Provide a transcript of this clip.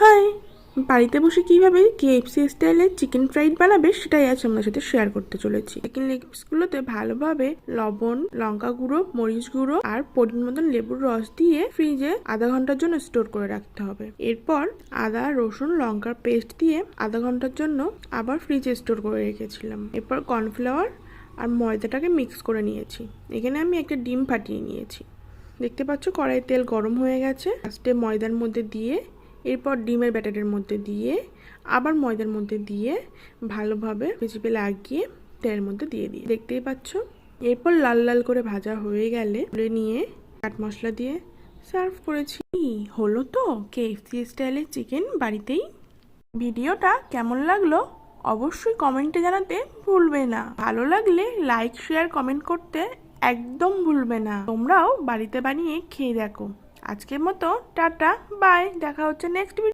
High, বাড়িতে বসে কিভাবে KFC স্টাইলে চিকেন ফ্রাইড বানাবে সেটাই আজ আপনার সাথে শেয়ার করতে চলেছি। চিকেন লেগ পিসগুলোতে ভালোভাবে লবণ, লঙ্কা গুঁড়ো, মরিচ গুঁড়ো আর পরিমাণ মতন লেবুর রস দিয়ে ফ্রিজে আধা ঘন্টার জন্য স্টোর করে রাখতে হবে। এরপর আদা, রসুন, লঙ্কার পেস্ট দিয়ে আধা ঘন্টার জন্য আবার ফ্রিজে স্টোর করে রেখেছিলাম। এরপর কর্নফ্লাওয়ার আর ময়দাটাকে মিক্স করে নিয়েছি। এখানে আমি একটা ডিম ফাটিয়ে নিয়েছি। দেখতে পাচ্ছ কড়াইয়ে তেল গরম হয়ে গেছে। ফার্স্টে ময়দার মধ্যে দিয়ে, এরপর ডিমের ব্যাটারের মধ্যে দিয়ে, আবার ময়দার মধ্যে দিয়ে ভালোভাবে চিপে লাগিয়ে তেলের মধ্যে দিয়ে দিই। দেখতেই পাচ্ছ। এরপর লাল লাল করে ভাজা হয়ে গেলে তুলে নিয়ে চাট মশলা দিয়ে সার্ভ করেছি। হলো তো KFC স্টাইলের চিকেন বাড়িতেই। ভিডিওটা কেমন লাগলো অবশ্যই কমেন্টে জানাতে ভুলবে না। ভালো লাগলে লাইক, শেয়ার, কমেন্ট করতে একদম ভুলবে না। তোমরাও বাড়িতে বানিয়ে খেয়ে দেখো। আজকের মতো টাটা, বাই। দেখা হচ্ছে নেক্সট ভিডিও।